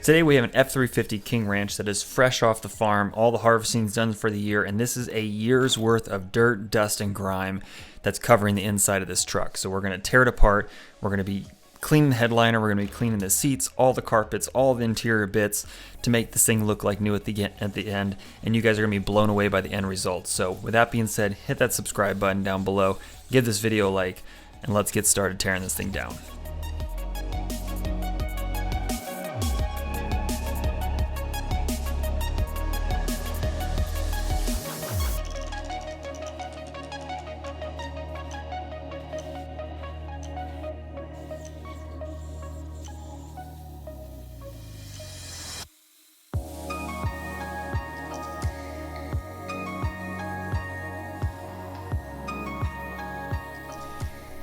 Today we have an F350 King Ranch that is fresh off the farm. All the harvesting's done for the year, and this is a year's worth of dirt, dust, and grime that's covering the inside of this truck. So we're going to tear it apart. We're going to be cleaning the headliner. We're going to be cleaning the seats, all the carpets, all the interior bits to make this thing look like new at the end. And you guys are going to be blown away by the end result. So with that being said, hit that subscribe button down below, give this video a like, and let's get started tearing this thing down.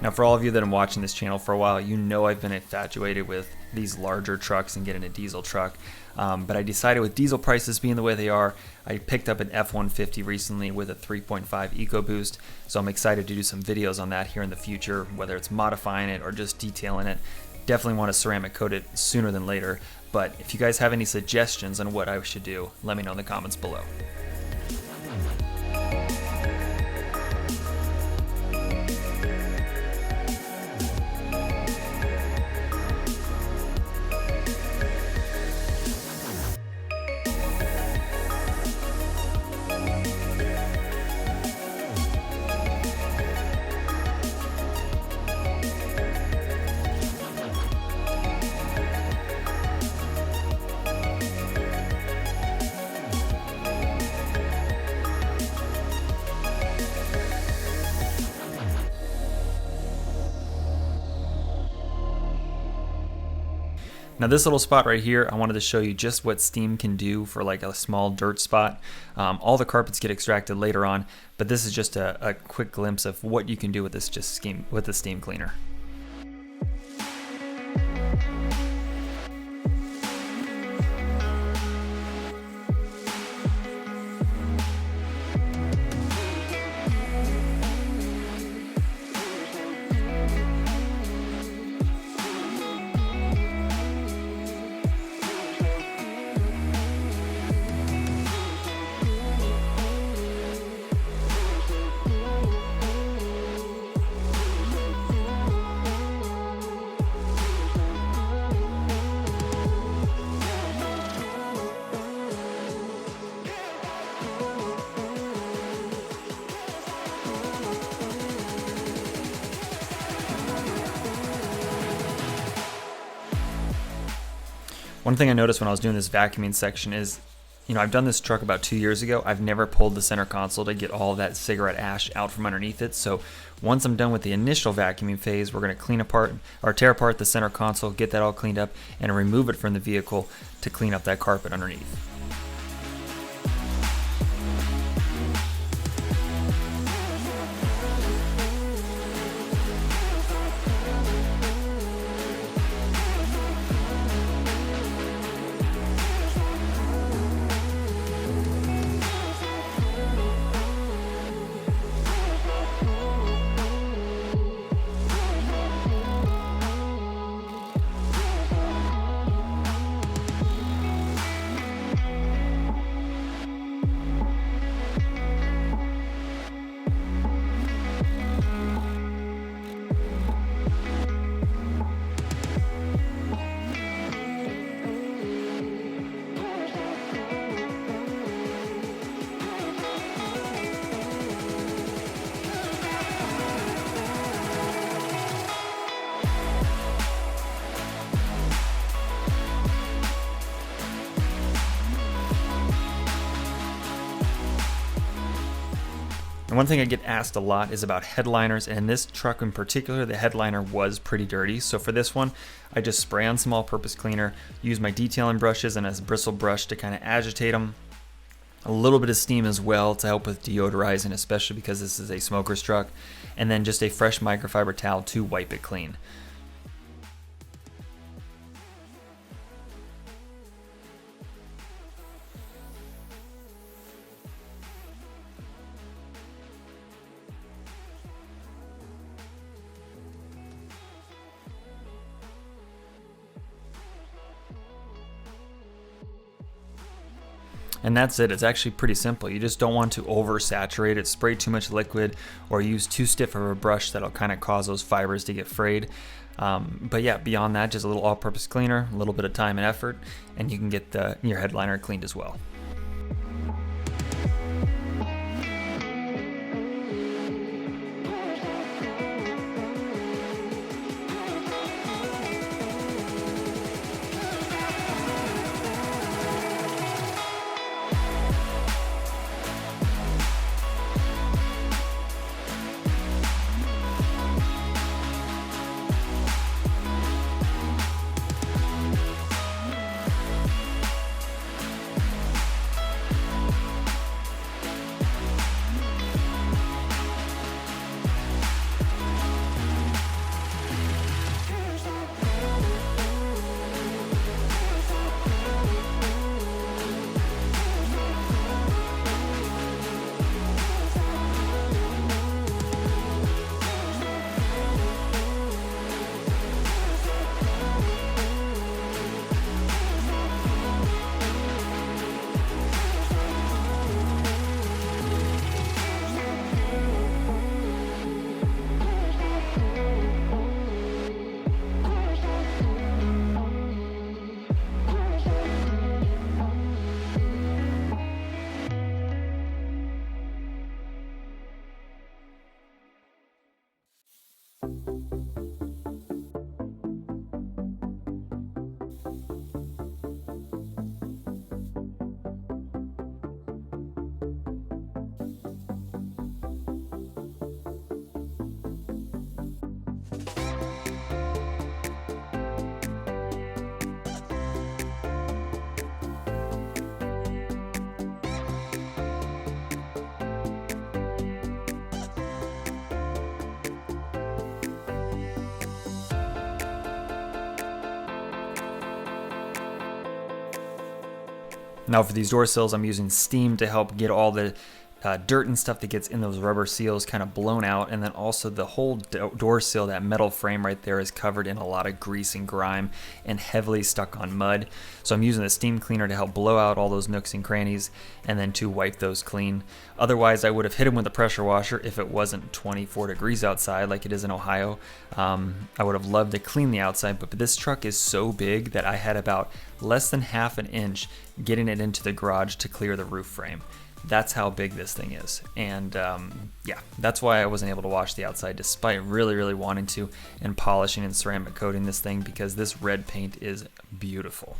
Now, for all of you that have been watching this channel for a while, you know I've been infatuated with these larger trucks and getting a diesel truck. But I decided with diesel prices being the way they are, I picked up an F-150 recently with a 3.5 EcoBoost. So I'm excited to do some videos on that here in the future, whether it's modifying it or just detailing it. Definitely want to ceramic coat it sooner than later. But if you guys have any suggestions on what I should do, let me know in the comments below. Now this little spot right here, I wanted to show you just what steam can do for like a small dirt spot. All the carpets get extracted later on, but this is just a quick glimpse of what you can do with this with the steam cleaner. One thing I noticed when I was doing this vacuuming section is, I've done this truck about 2 years ago. I've never pulled the center console to get all that cigarette ash out from underneath it. So once I'm done with the initial vacuuming phase, we're going to tear apart the center console, get that all cleaned up, and remove it from the vehicle to clean up that carpet underneath. And one thing I get asked a lot is about headliners, and in this truck in particular, the headliner was pretty dirty. So for this one, I just spray on some all-purpose cleaner, use my detailing brushes and a bristle brush to kind of agitate them. A little bit of steam as well to help with deodorizing, especially because this is a smoker's truck, and then just a fresh microfiber towel to wipe it clean. And that's it. It's actually pretty simple. You just don't want to oversaturate it, spray too much liquid, or use too stiff of a brush that'll kind of cause those fibers to get frayed. But yeah, beyond that, just a little all-purpose cleaner, a little bit of time and effort, and you can get your headliner cleaned as well. Now for these door sills, I'm using steam to help get all the dirt and stuff that gets in those rubber seals kind of blown out, and then also the whole door sill, that metal frame right there, is covered in a lot of grease and grime and heavily stuck on mud. So I'm using the steam cleaner to help blow out all those nooks and crannies and then to wipe those clean. Otherwise, I would have hit them with a pressure washer if it wasn't 24 degrees outside like it is in Ohio. I would have loved to clean the outside, but this truck is so big that I had about less than half an inch getting it into the garage to clear the roof frame. That's how big this thing is. And yeah, that's why I wasn't able to wash the outside despite really wanting to, and polishing and ceramic coating this thing, because this red paint is beautiful.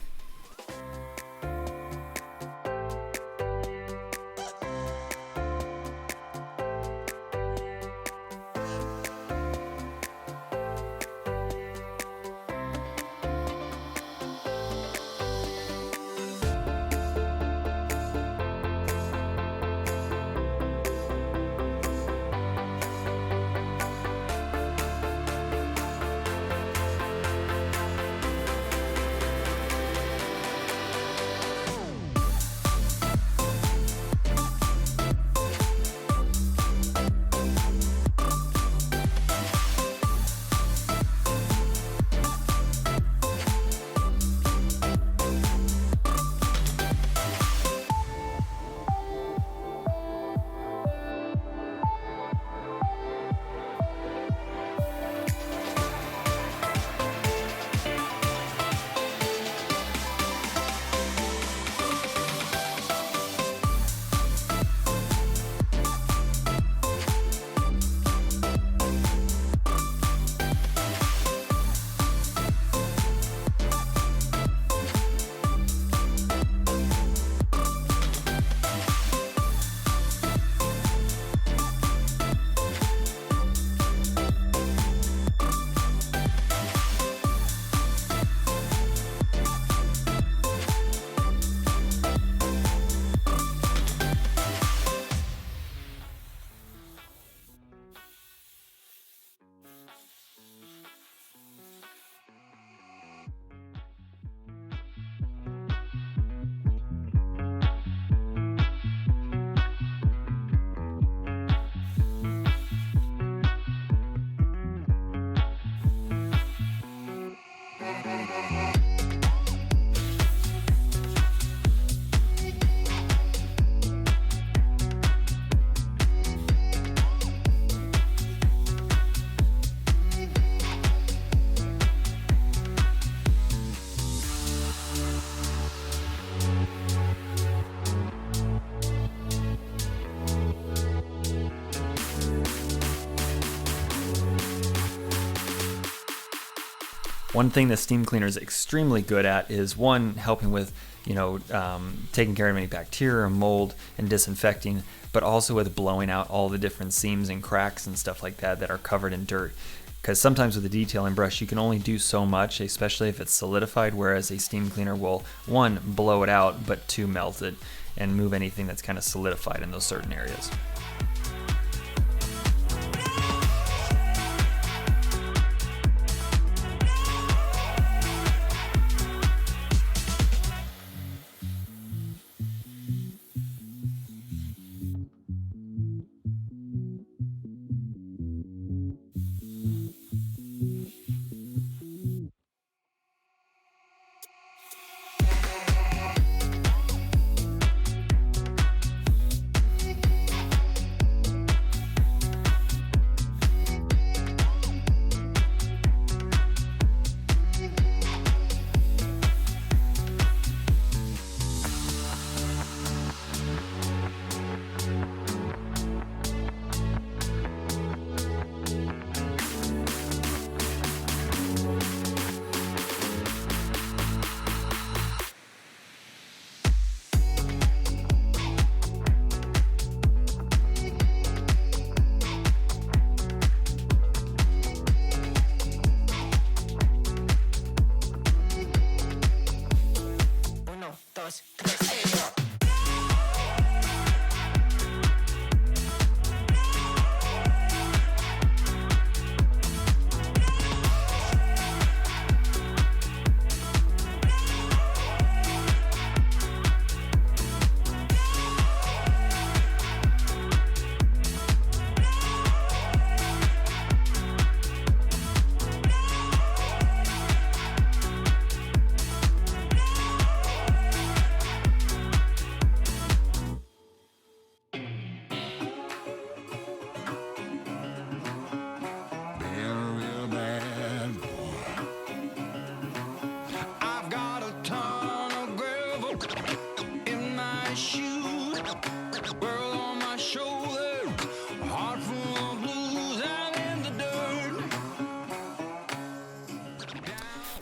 One thing the steam cleaner is extremely good at is, one, helping with, taking care of any bacteria, mold, and disinfecting, but also with blowing out all the different seams and cracks and stuff like that that are covered in dirt. Because sometimes with the detailing brush, you can only do so much, especially if it's solidified, whereas a steam cleaner will, one, blow it out, but two, melt it and move anything that's kind of solidified in those certain areas.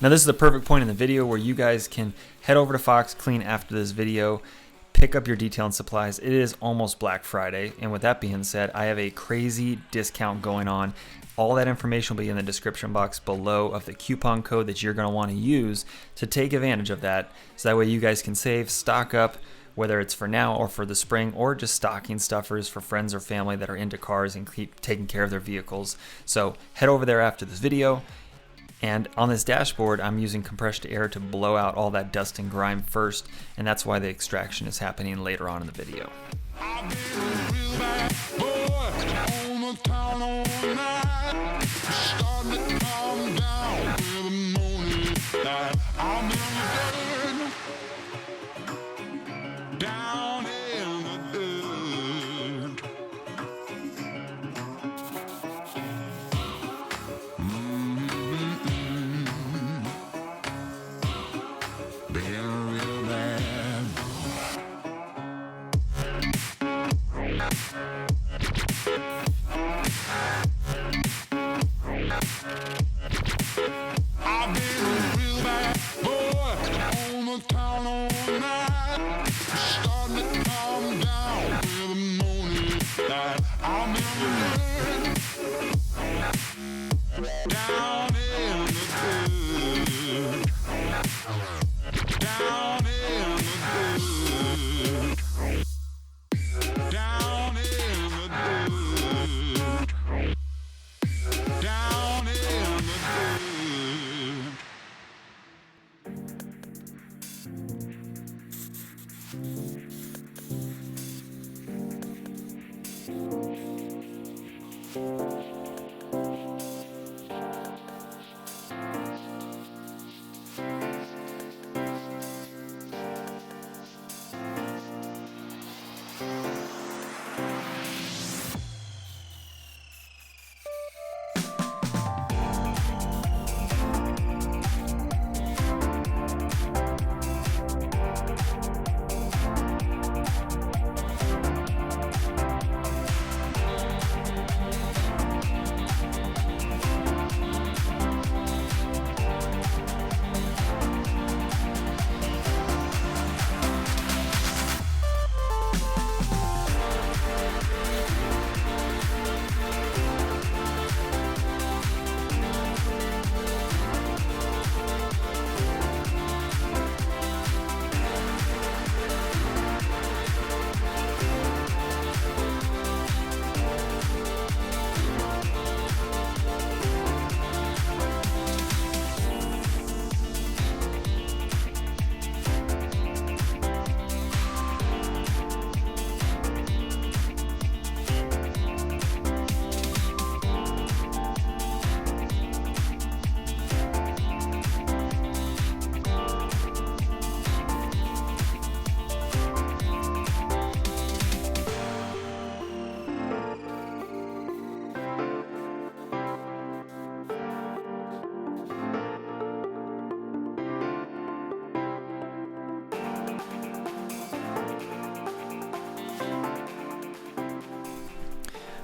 Now this is the perfect point in the video where you guys can head over to Fox Clean after this video, pick up your detailing supplies. It is almost Black Friday, and with that being said, I have a crazy discount going on. All that information will be in the description box below of the coupon code that you're going to want to use to take advantage of that, so that way you guys can save, stock up, whether it's for now or for the spring, or just stocking stuffers for friends or family that are into cars and keep taking care of their vehicles. So head over there after this video. And on this dashboard, I'm using compressed air to blow out all that dust and grime first, and that's why the extraction is happening later on in the video.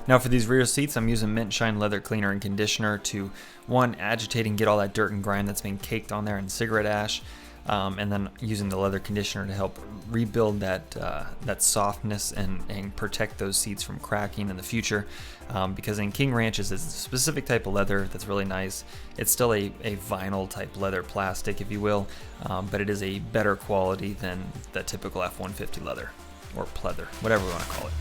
Now for these rear seats, I'm using Mint Shine Leather Cleaner and Conditioner to, one, agitate and get all that dirt and grime that's been caked on there and cigarette ash, and then using the leather conditioner to help rebuild that softness and protect those seats from cracking in the future. Because in King Ranches, it's a specific type of leather that's really nice. It's still a vinyl type leather plastic, if you will, but it is a better quality than the typical F-150 leather, or pleather, whatever we want to call it.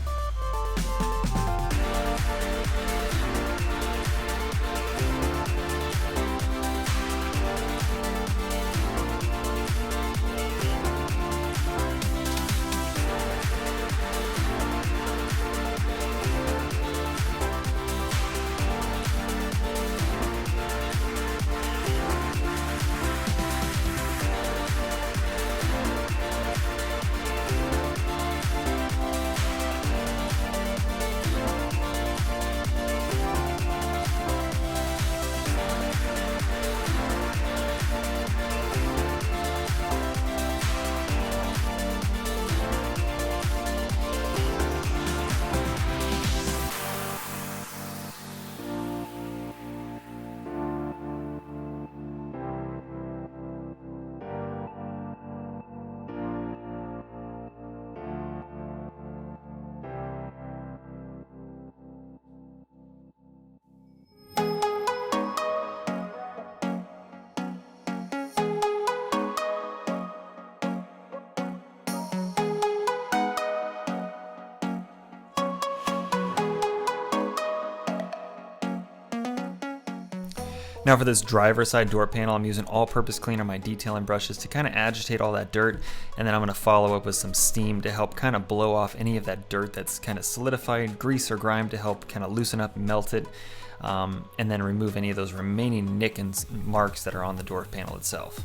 Now for this driver's side door panel, I'm using all-purpose cleaner, my detailing brushes, to kind of agitate all that dirt, and then I'm going to follow up with some steam to help kind of blow off any of that dirt that's kind of solidified, grease or grime to help kind of loosen up and melt it, and then remove any of those remaining nick and marks that are on the door panel itself.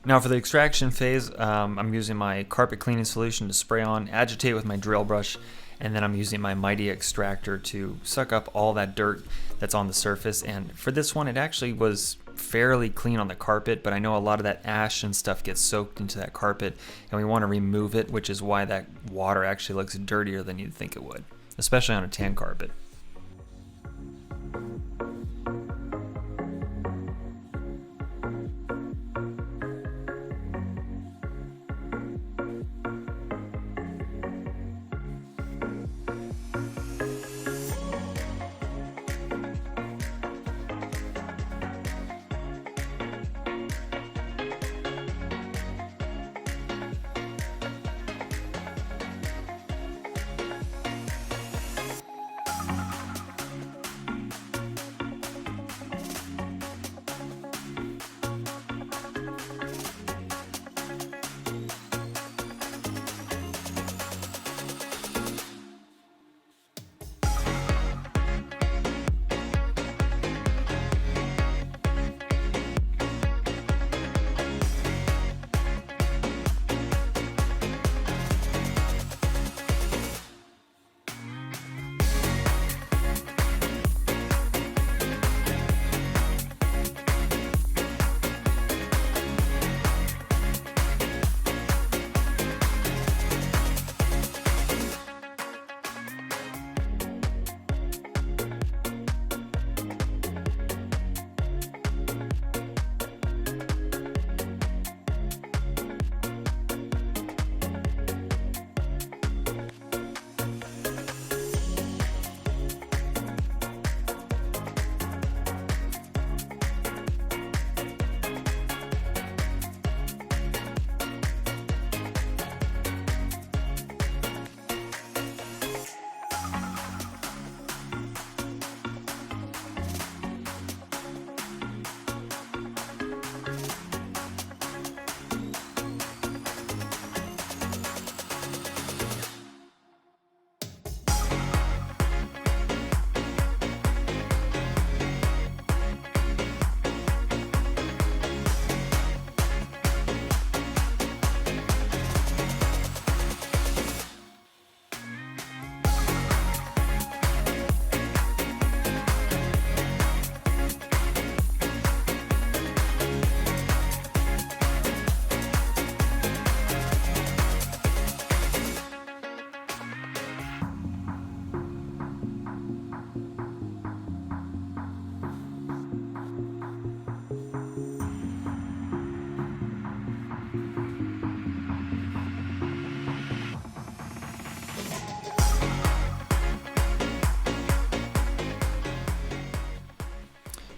Now for the extraction phase, I'm using my carpet cleaning solution to spray on, agitate with my drill brush, and then I'm using my mighty extractor to suck up all that dirt that's on the surface. And for this one, it actually was fairly clean on the carpet, but I know a lot of that ash and stuff gets soaked into that carpet, and we want to remove it, which is why that water actually looks dirtier than you'd think it would, especially on a tan carpet.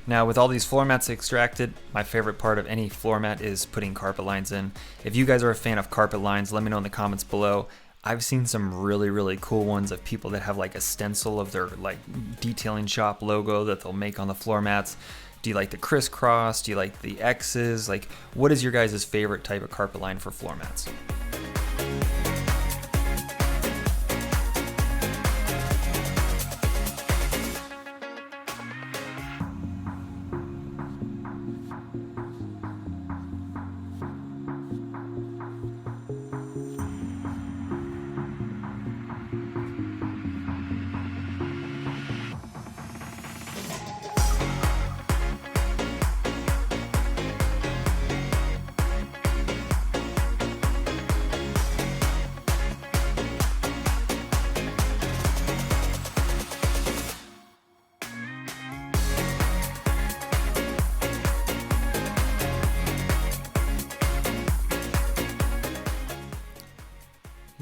Now with all these floor mats extracted, my favorite part of any floor mat is putting carpet lines in. If you guys are a fan of carpet lines, let me know in the comments below. I've seen some really cool ones of people that have like a stencil of their like detailing shop logo that they'll make on the floor mats. Do you like the crisscross? Do you like the X's? Like, what is your guys' favorite type of carpet line for floor mats?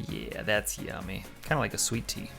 Yeah, that's yummy. Kind of like a sweet tea.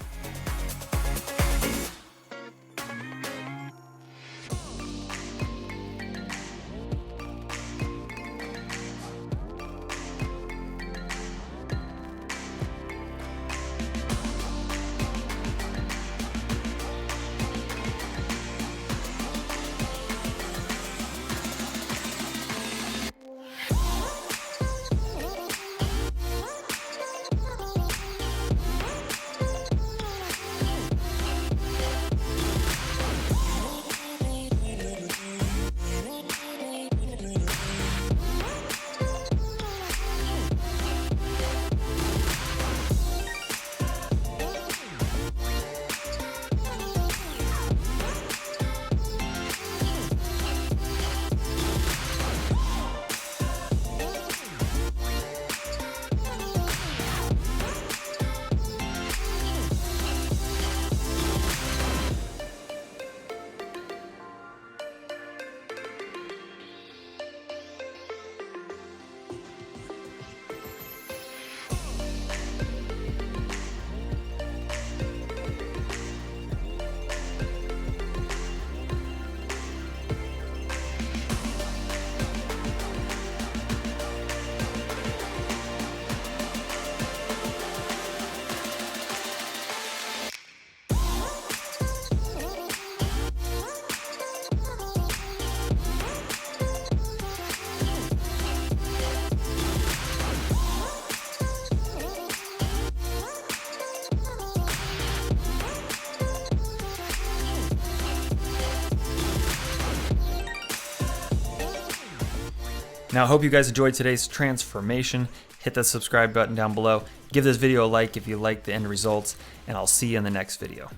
Now, I hope you guys enjoyed today's transformation. Hit the subscribe button down below. Give this video a like if you like the end results, and I'll see you in the next video.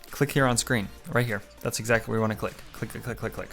Click here on screen, right here. That's exactly where you want to click. Click, click, click, click, click.